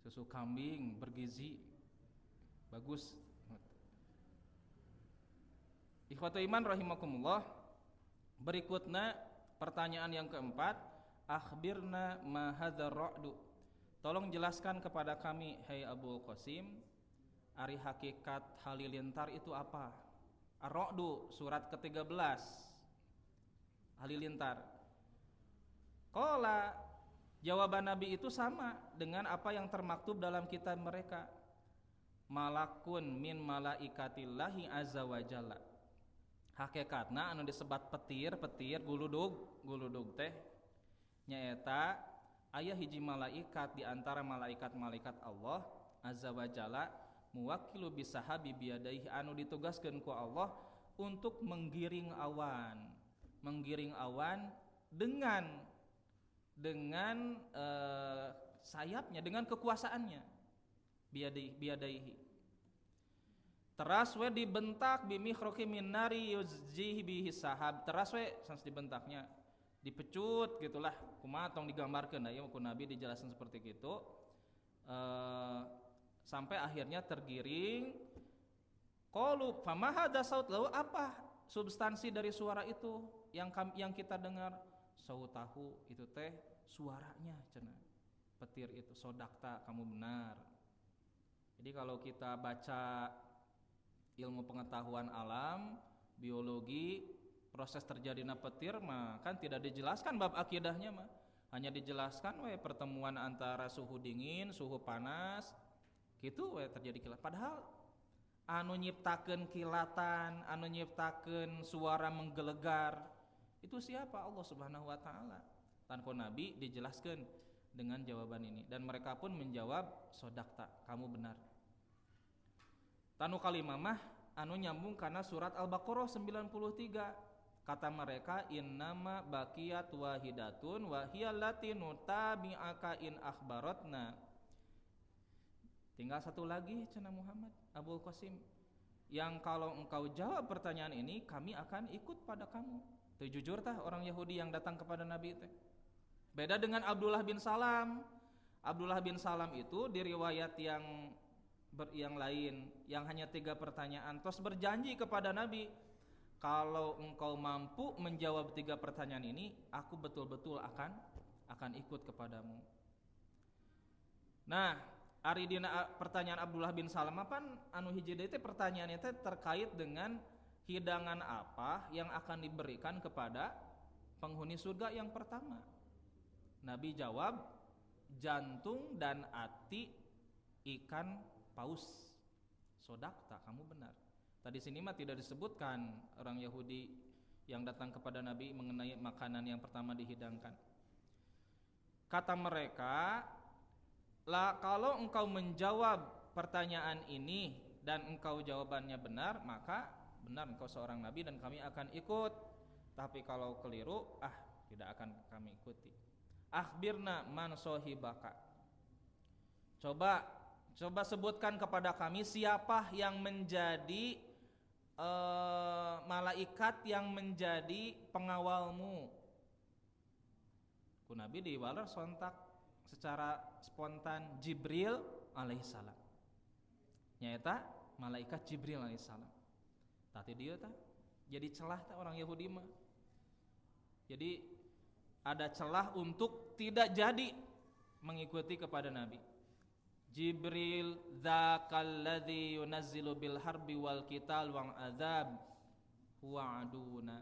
Susu kambing bergizi bagus. Ikhwatu iman rahimakumullah. Berikutnya pertanyaan yang keempat, akhbirna ma hadzal ra'du. Tolong jelaskan kepada kami hai Abul Qasim, ari hakikat halilintar itu apa? Ar-Ra'du surat ke-13. Halilintar. Qala, jawaban Nabi itu sama dengan apa yang termaktub dalam kitab mereka. Malakun min malaikatillahi azza wa jalla. Hakikatna anu disebat petir guludug teh nyaeta aya hiji malaikat di antara malaikat-malaikat Allah azza wa jalla muwakkilu bisahabi biyadaihi anu ditugaskeun ku Allah untuk menggiring awan dengan sayapnya, dengan kekuasaannya, biadaihi. Teras we dibentak bimikroki minari yuzjihi bihi sahab. Teras we sans dibentaknya, dipecut gitulah. Kumaha tong digambarkeun aya ku Nabi dijelaskan seperti itu. Sampai akhirnya tergiring. Qalu fama hadza saut, lalu apa substansi dari suara itu yang kita dengar? Sautahu, itu teh suaranya cenah. Petir itu, sodakta, kamu benar. Jadi kalau kita baca ilmu pengetahuan alam, biologi, proses terjadinya petir mah kan tidak dijelaskan bab akidahnya mah. Hanya dijelaskan pertemuan antara suhu dingin, suhu panas, gitu terjadi kilat. Padahal anu nyiptakeun kilatan, anu nyiptakeun suara menggelegar, itu siapa? Allah Subhanahu wa taala. Tanpa Nabi dijelaskan dengan jawaban ini, dan mereka pun menjawab sodakta, kamu benar. Tanu kalimah mah anu nyambung karena surat Al-Baqarah 93. Kata mereka, innama baqiyat wahidatun wa hiyallati nutabi'aka in akhbaratna. Tinggal satu lagi cenah Muhammad Abul Qasim, yang kalau engkau jawab pertanyaan ini kami akan ikut pada kamu. Itu jujur tah orang Yahudi yang datang kepada Nabi itu. Beda dengan Abdullah bin Salam. Abdullah bin Salam itu di riwayat yang lain yang hanya 3 pertanyaan, terus berjanji kepada Nabi, kalau engkau mampu menjawab 3 pertanyaan ini, aku betul-betul akan ikut kepadamu. Nah, ari dina pertanyaan Abdullah bin Salam apa anu hiji deui teh pertanyaannya teh terkait dengan hidangan apa yang akan diberikan kepada penghuni surga yang pertama. Nabi jawab, jantung dan ati ikan paus. Sodakta, kamu benar. Tadi sini mah tidak disebutkan orang Yahudi yang datang kepada Nabi mengenai makanan yang pertama dihidangkan. Kata mereka, lah kalau engkau menjawab pertanyaan ini dan engkau jawabannya benar, maka benar engkau seorang nabi dan kami akan ikut. Tapi kalau keliru, tidak akan kami ikuti. Akhbirna man sohibaka. Coba sebutkan kepada kami siapa yang menjadi malaikat yang menjadi pengawalmu. Ku Nabi diwalar sontak secara spontan Jibril alaihissalam. Nyata malaikat Jibril alaihissalam. Tadi dia jadi celah orang Yahudi mah. Jadi ada celah untuk tidak jadi mengikuti kepada Nabi. Jibril dzakal ladzi yunazzilu bil harbi wal qital wal adzab huwa aduna.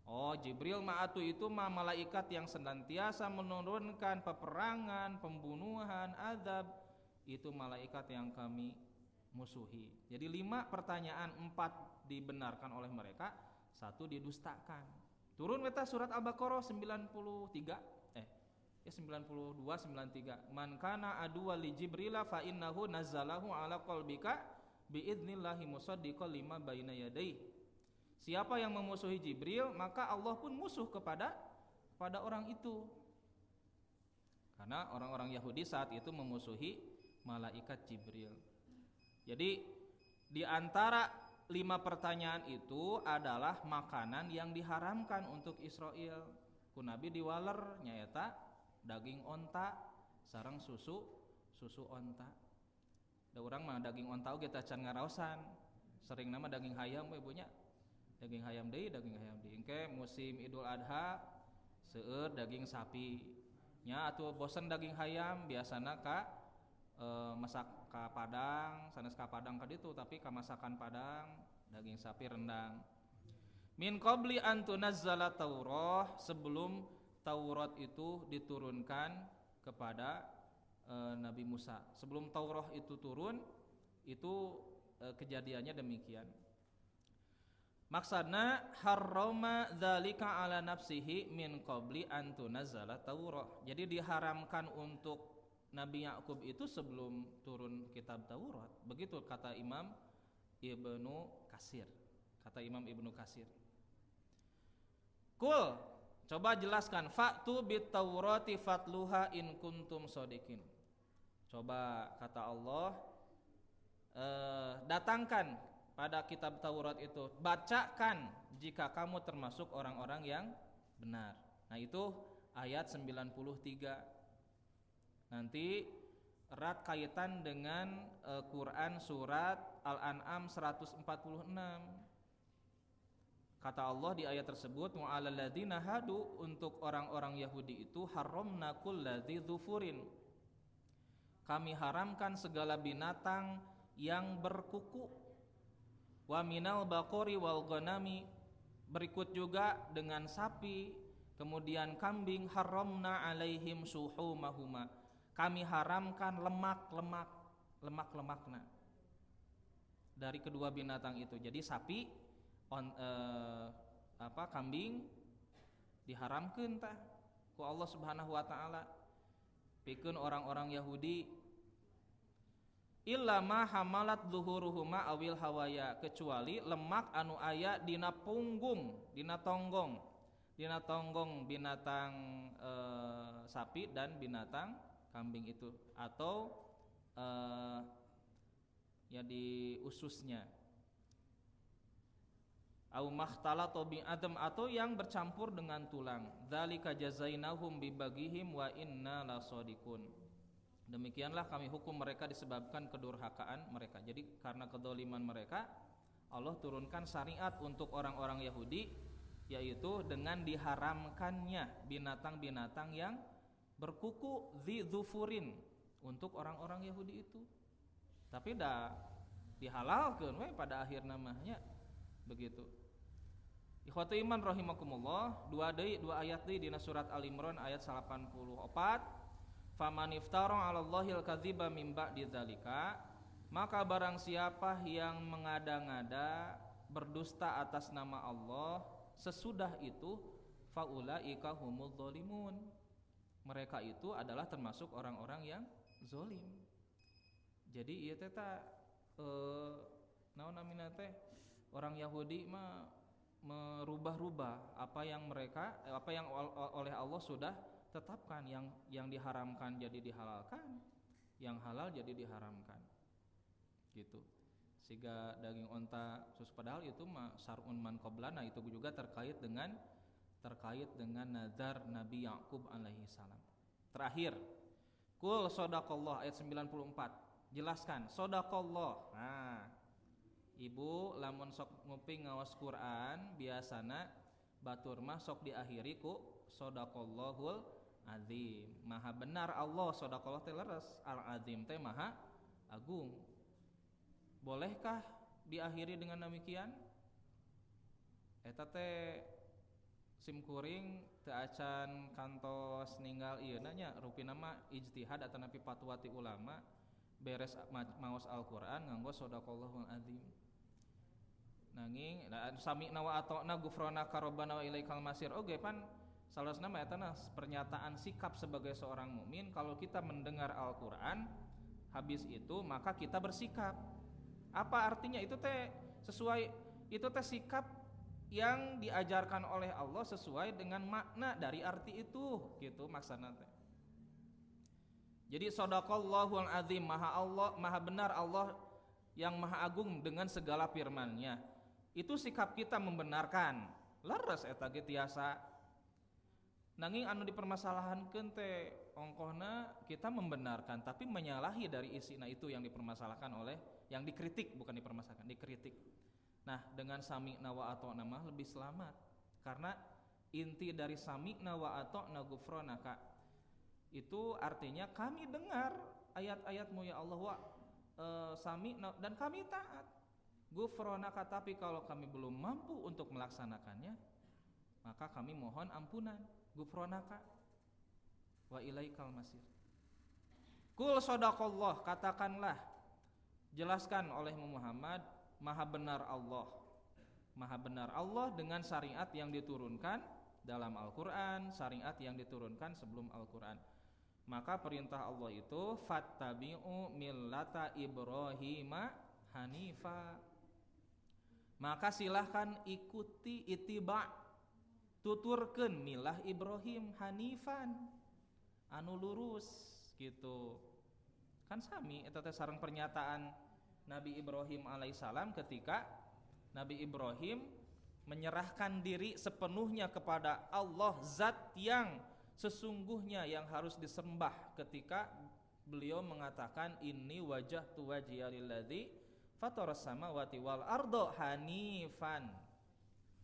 Oh, Jibril ma'atu itu malaikat yang senantiasa menurunkan peperangan, pembunuhan, azab. Itu malaikat yang kami musuhi. Jadi 5 pertanyaan, 4 dibenarkan oleh mereka, 1 didustakan. Turun kita surat Al-Baqarah 92 93. Man kana aduwwa li Jibril fa innahu nazzalahu ala qalbika bi idnillahi musaddiqan lima baina yadayhi. Siapa yang memusuhi Jibril, maka Allah pun musuh kepada orang itu. Karena orang-orang Yahudi saat itu memusuhi malaikat Jibril. Jadi di antara 5 pertanyaan itu adalah makanan yang diharamkan untuk Israel. Ku Nabi diwaler nyaeta daging onta sareng susu onta. Da urang mah daging onta oge teh can ngaraosan. Sering nama daging hayam we ibunya. Daging hayam deui. Engke musim Idul Adha seueur daging sapi. Nya atuh bosen daging hayam biasana ka masak ka Padang, sanes ka Padang ka ditu tapi ka masakan Padang daging sapi rendang. Min qabli an tunazzala Taurah, sebelum Taurat itu diturunkan kepada Nabi Musa. Sebelum Taurah itu turun, itu kejadiannya demikian. Maksudna harrama dzalika ala nafsihi min qabli an tunazzala Taurah. Jadi diharamkan untuk Nabi Yakub itu sebelum turun kitab Taurat. Begitu kata Imam Ibnu Katsir. Kul, Coba jelaskan, fa'tu bit taurati fatluha in kuntum shodiqin. Coba kata Allah, datangkan pada kitab Taurat itu, bacakan jika kamu termasuk orang-orang yang benar. Nah itu ayat 93. Nanti erat kaitan dengan Quran surat Al-An'am 146. Kata Allah di ayat tersebut, wa 'alal ladzina hadu, untuk orang-orang Yahudi itu haramna kulladzi dzufurin. Kami haramkan segala binatang yang berkuku. Wa minal baqari wal ghanami, berikut juga dengan sapi, kemudian kambing, haramna alaihim suhumahuma. Kami haramkan lemak-lemakna dari kedua binatang itu. Jadi sapi kambing diharamkeun tah ku Allah Subhanahu wa taala pikeun orang-orang Yahudi. Illa ma hamalat zuhuruhuma awil hawaya, kecuali lemak anu aya dina punggung, dina tonggong binatang sapi dan binatang kambing itu, atau ya di ususnya. Au makhtalata bi adam, atau yang bercampur dengan tulang. Dzalika jazainahum bibagihim wa inna lasadiqun. Demikianlah kami hukum mereka disebabkan kedurhakaan mereka. Jadi karena kedzaliman mereka, Allah turunkan syariat untuk orang-orang Yahudi, yaitu dengan diharamkannya binatang-binatang yang berkuku dzufurin untuk orang-orang Yahudi itu. Tapi dah dihalalkeun we pada akhir namanya begitu. Ikhwatu iman rahimakumullah, dua ayat deui dina surat Al-Imran ayat 84. Faman iftara 'alallahil kadziba min ba'di dzalika, maka barang siapa yang mengada-ngada berdusta atas nama Allah sesudah itu, faulaika humul dzalimun, mereka itu adalah termasuk orang-orang yang zalim. Jadi ieu teh naon namina teh, orang Yahudi mah merubah-rubah apa yang oleh Allah sudah tetapkan, yang diharamkan jadi dihalalkan, yang halal jadi diharamkan gitu. Sehingga daging onta padahal itu mah sarun man qablana, itu juga terkait dengan nazar Nabi Yakub alaihi salam. Terakhir, kul sadaqallah ayat 94. Jelaskan sadaqallah. Nah, ibu lamun sok nguping ngawas Quran biasana batur mah sok diakhiri ku sadaqallahul azim. Maha benar Allah, sadaqallah teh leres, al-azim teh maha agung. Bolehkah diakhiri dengan demikian? Eta teh simkuring teu acan kantos ninggal ieu nya rupina mah ijtihad atawa napi fatwa ti ulama beres maos Al-Qur'an nganggo sadaqallahul azim. Nanging sami'na wa ata'na ghufranaka rabbana wa ilaikal masir, oge pan salasna mah eta pernyataan sikap sebagai seorang mukmin. Kalau kita mendengar Al-Qur'an habis itu maka kita bersikap. Apa artinya? Itu teh sesuai, itu teh sikap yang diajarkan oleh Allah sesuai dengan makna dari arti itu, gitu maksudna teh. Jadi sadaqallahul azim, maha benar Allah yang maha agung dengan segala firman-Nya. Itu sikap kita membenarkan. Leres eta ge tiasa. Nanging anu dipermasalahankeun teh ongkohna kita membenarkan tapi menyalahi dari isina itu yang dipermasalahkan oleh, yang dikritik, bukan dipermasalahkan, dikritik. Nah, dengan sami'na wa ata'na mah lebih selamat. Karena inti dari sami'na wa ata'na ghufranaka itu artinya kami dengar ayat-ayatmu ya Allah, wa sami'na, dan kami taat. Ghufranaka, tapi kalau kami belum mampu untuk melaksanakannya, maka kami mohon ampunan. Ghufranaka wa ilaikal masir. Kul sadaqallah, katakanlah, jelaskan oleh Muhammad, maha benar Allah. Maha benar Allah dengan syariat yang diturunkan dalam Al-Qur'an, syariat yang diturunkan sebelum Al-Qur'an. Maka perintah Allah itu fattabi'u millata Ibrahima hanifa. Maka silahkan ikuti, itiba, tuturkeun milah Ibrahim hanifan anu lurus gitu. Kan sami eta teh sareng pernyataan Nabi Ibrahim alaihissalam ketika Nabi Ibrahim menyerahkan diri sepenuhnya kepada Allah, zat yang sesungguhnya yang harus disembah, ketika beliau mengatakan inni wajjahtu wajhiya lilladzi fataras samawati wal arda hanifan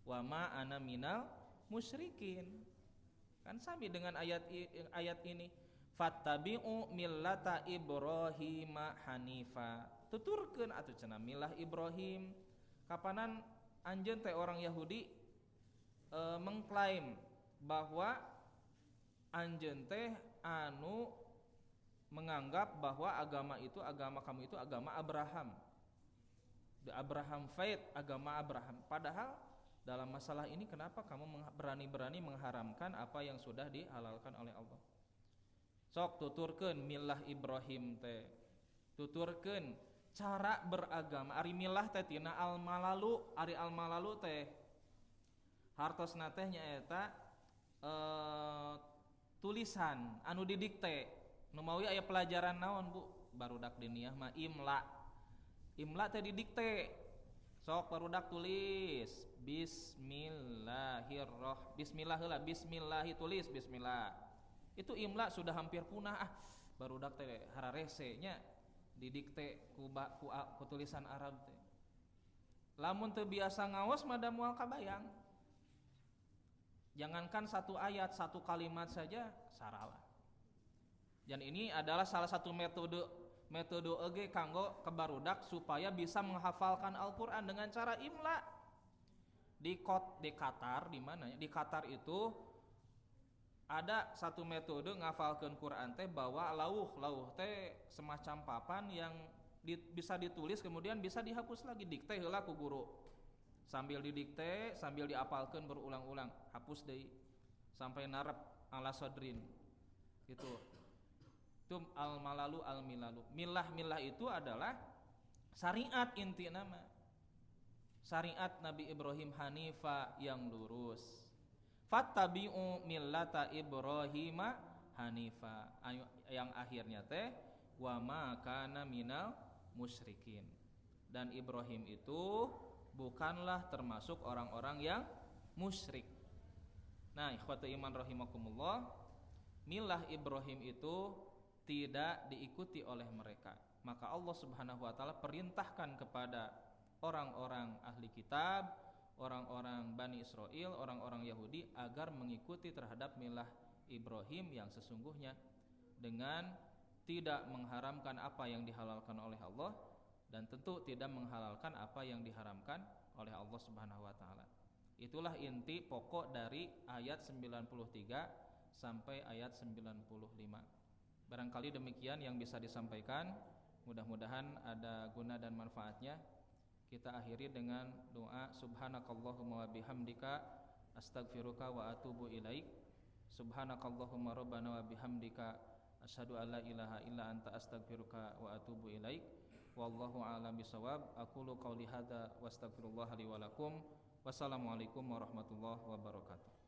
wa ma ana minal musyrikin. Kan sami dengan ayat ini, fattabi'u millata Ibrahim hanifa. Tuturkeun atuh cenah milah Ibrahim. Kapanan anjeun teh orang Yahudi mengklaim bahwa anjeun teh anu menganggap bahwa agama kamu itu agama Abraham. The Abraham faith, agama Abraham. Padahal dalam masalah ini kenapa kamu berani-berani mengharamkan apa yang sudah dihalalkan oleh Allah? Sok tuturkeun milah Ibrahim teh. Tuturkeun cara beragama. Ari milah teh tina al-malalu, ari al-malalu teh hartosna teh nyaeta tulisan anu didikte. Nu mawi aya pelajaran naon, Bu? Barudak diniyah mah imla. Imla teh didikte. Sok barudak tulis bismillah heula, bismillah tulis bismillah. Itu imla sudah hampir punah. Barudak teh hararese nya didikte ku tulisan Arab teh. Lamun teu biasa ngaos mah da moal kabayang. Jangankan satu ayat, satu kalimat saja saralah. Dan ini adalah salah satu metode oge kanggo kebarudak supaya bisa menghafalkan Al-Qur'an dengan cara imla. Di Qatar, di mana ya? Di Qatar itu ada satu metode ngafalkeun Quran teh bahwa lauh teh semacam papan yang bisa ditulis kemudian bisa dihapus lagi. Dikte heula ku guru. Sambil didikte, sambil diapalkeun berulang-ulang, hapus deui sampai narep ala sodrin. Gitu. Itu al-malalu al-milalu. Milah itu adalah syariat inti nama. Syariat Nabi Ibrahim hanifa yang lurus. Fattabi'u millata Ibrahim hanifa. Yang akhirnya teh wa ma kana minal musyrikin. Dan Ibrahim itu bukanlah termasuk orang-orang yang musyrik. Nah, ikhwatu iman rahimakumullah, milah Ibrahim itu tidak diikuti oleh mereka. Maka Allah Subhanahu wa taala perintahkan kepada orang-orang ahli kitab, orang-orang Bani Israel, orang-orang Yahudi agar mengikuti terhadap milah Ibrahim yang sesungguhnya dengan tidak mengharamkan apa yang dihalalkan oleh Allah dan tentu tidak menghalalkan apa yang diharamkan oleh Allah Subhanahu wa taala. Itulah inti pokok dari ayat 93 sampai ayat 95. Barangkali demikian yang bisa disampaikan. Mudah-mudahan ada guna dan manfaatnya. Kita akhiri dengan doa subhanakallahumma wa bihamdika astaghfiruka wa atubu ilaik. Subhanakallahumma rabbana wa bihamdika asyhadu an la ilaha illa anta astaghfiruka wa atubu ilaik. Wallahu a'lam bishawab. Aqulu qouli hadza wa astaghfirullah li wa lakum. Wassalamualaikum warahmatullahi wabarakatuh.